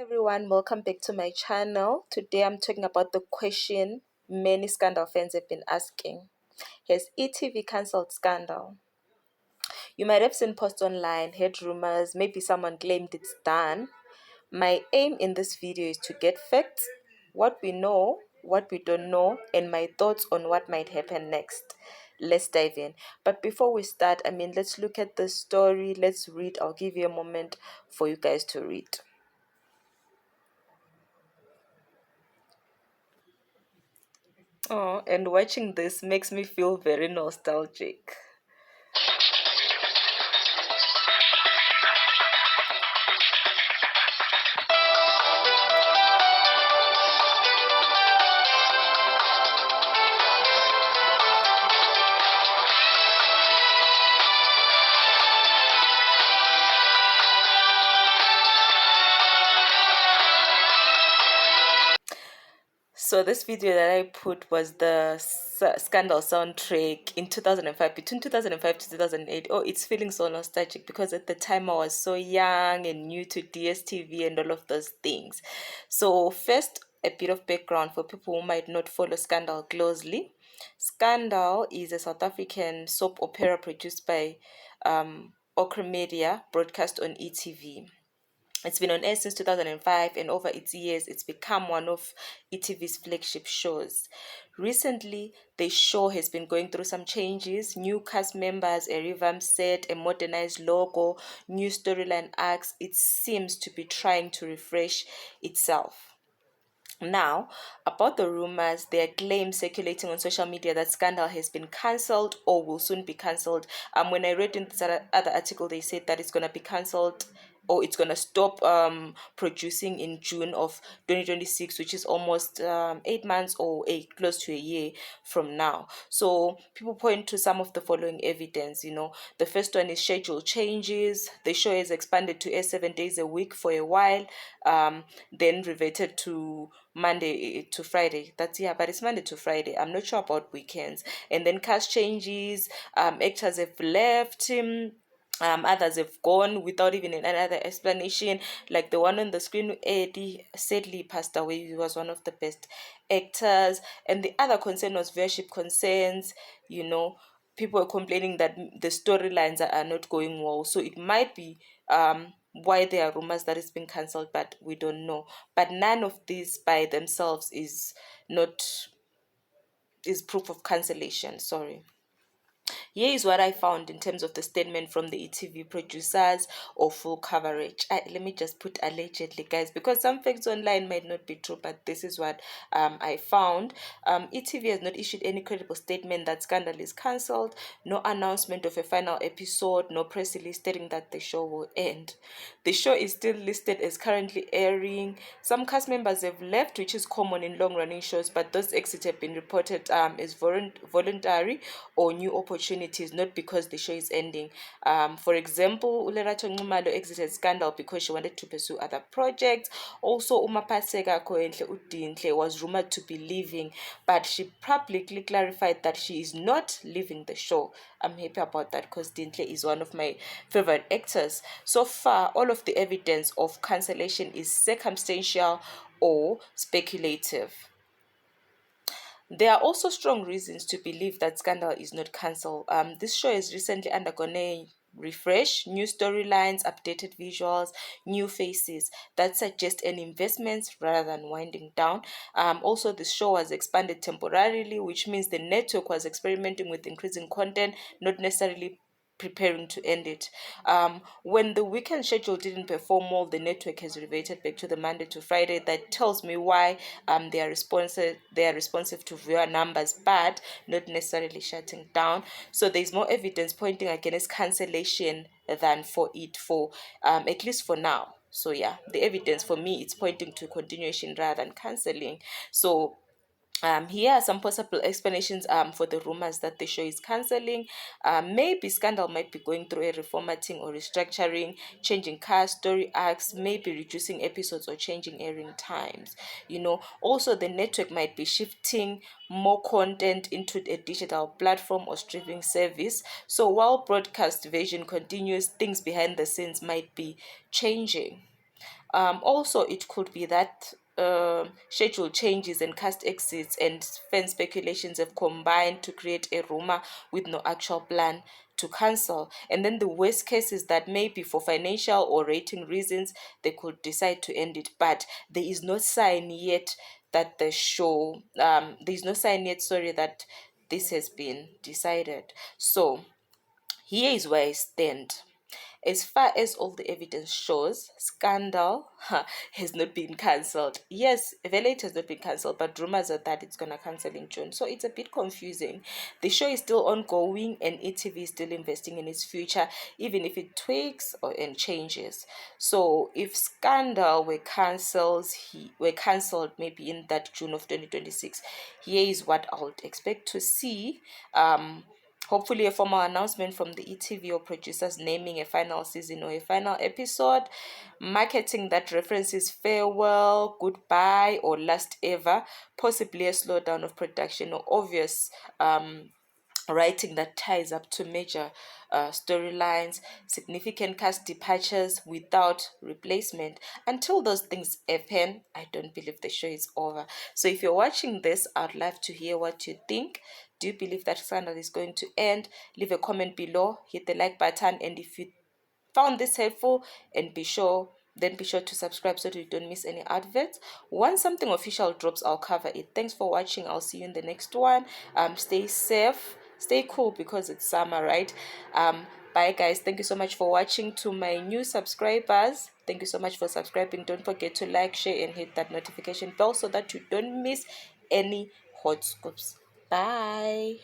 Everyone, welcome back to my channel. Today I'm talking about the question many Scandal fans have been asking. Has e.tv cancelled Scandal? You might have seen posts online, heard rumors, maybe someone claimed it's done. My aim in this video is to get facts, what we know, what we don't know, and my thoughts on what might happen next. Let's dive in. But before we start, let's look at the story. Let's read. I'll give you a moment for you guys to read. Oh, and watching this makes me feel very nostalgic. So this video that I put was the Scandal soundtrack in 2005, between 2005 to 2008. Oh, it's feeling so nostalgic because at the time I was so young and new to DSTV and all of those things. So first, a bit of background for people who might not follow Scandal closely. Scandal is a South African soap opera produced by Okra Media, broadcast on e.tv. It's been on air since 2005, and over its years, it's become one of e.tv's flagship shows. Recently, the show has been going through some changes: new cast members, a revamped set, a modernized logo, new storyline arcs. It seems to be trying to refresh itself. Now, about the rumors, there are claims circulating on social media that Scandal has been cancelled or will soon be cancelled. When I read in this other article, they said that it's going to be cancelled or it's going to stop producing in June of 2026, which is almost 8 months or close to a year from now. So people point to some of the following evidence. The first one is schedule changes. The show is expanded to air 7 days a week for a while, then reverted to Monday to Friday. But it's Monday to Friday. I'm not sure about weekends. And then cast changes. Actors have left him. Others have gone without even another explanation. Like the one on the screen, Eddie sadly passed away. He was one of the best actors. And the other concern was viewership concerns. People are complaining that the storylines are not going well. So it might be why there are rumors that it's been cancelled, but we don't know. But none of these by themselves is proof of cancellation. Sorry. Here is what I found in terms of the statement from the e.tv producers or full coverage. Let me just put allegedly, guys, because some facts online might not be true, but this is what I found. e.tv has not issued any credible statement that Scandal is cancelled, no announcement of a final episode, no press release stating that the show will end. The show is still listed as currently airing. Some cast members have left, which is common in long-running shows, but those exits have been reported as voluntary or new opportunities, not because the show is ending. For example, uLerato Nxumalo exited Scandal because she wanted to pursue other projects. Also, uMapaseka Koenhle Udinhle was rumored to be leaving, but she publicly clarified that she is not leaving the show. I'm happy about that because Dinhle is one of my favorite actors. So far, all of the evidence of cancellation is circumstantial or speculative. There are also strong reasons to believe that Scandal is not cancelled. This show has recently undergone a refresh, new storylines, updated visuals, new faces that suggest an investment rather than winding down. Also, the show was expanded temporarily, which means the network was experimenting with increasing content, not necessarily preparing to end it. When the weekend schedule didn't perform well, the network has reverted back to the Monday to Friday. That tells me why they are responsive. They are responsive to viewer numbers, but not necessarily shutting down. So there is more evidence pointing against cancellation than for at least for now. So yeah, the evidence for me it's pointing to continuation rather than cancelling. So here are some possible explanations for the rumors that the show is cancelling. Maybe Scandal might be going through a reformatting or restructuring, changing cast, story arcs, maybe reducing episodes or changing airing times. Also the network might be shifting more content into a digital platform or streaming service. So while broadcast version continues, things behind the scenes might be changing. Also, it could be that schedule changes and cast exits and fan speculations have combined to create a rumor with no actual plan to cancel. And then the worst case is that maybe for financial or rating reasons they could decide to end it, but there is no sign yet that the show there's no sign yet, sorry, that this has been decided. So here is where I stand. As far as all the evidence shows, Scandal has not been cancelled. Yes, Velvet has not been cancelled, but rumors are that it's gonna cancel in June. So it's a bit confusing. The show is still ongoing, and ETV is still investing in its future, even if it tweaks and changes. So if Scandal were cancelled maybe in that June of 2026, here is what I would expect to see. Hopefully a formal announcement from the ETV or producers naming a final season or a final episode, marketing that references farewell, goodbye, or last ever, possibly a slowdown of production or obvious writing that ties up to major storylines, significant cast departures without replacement. Until those things happen, I don't believe the show is over. So if you're watching this, I'd love to hear what you think. Do you believe that Scandal is going to end? Leave a comment below, hit the like button, and if you found this helpful, and be sure to subscribe so that you don't miss any adverts. Once something official drops, I'll cover it. Thanks for watching. I'll see you in the next one. Stay safe, stay cool because it's summer, right? Bye guys, thank you so much for watching. To my new subscribers, thank you so much for subscribing. Don't forget to like, share, and hit that notification bell so that you don't miss any hot scoops. Bye.